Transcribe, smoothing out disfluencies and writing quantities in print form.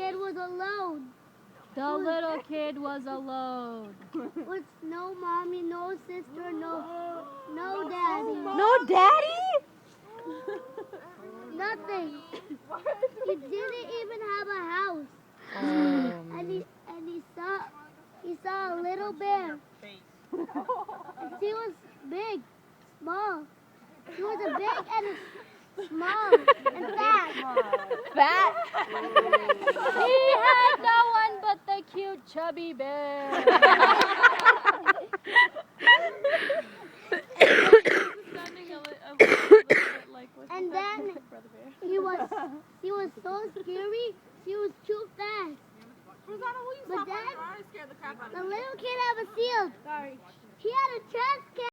kid was alone. The little kid was alone. With no mommy, no sister, no daddy. No daddy? Nothing. He didn't even have a house. And he saw a little bear. He was big, small. He was a big and small and fat. Fat? He had no one but the cute chubby bear. And then he was so scary. He was too fast. But then the little kid had a shield. He had a chest.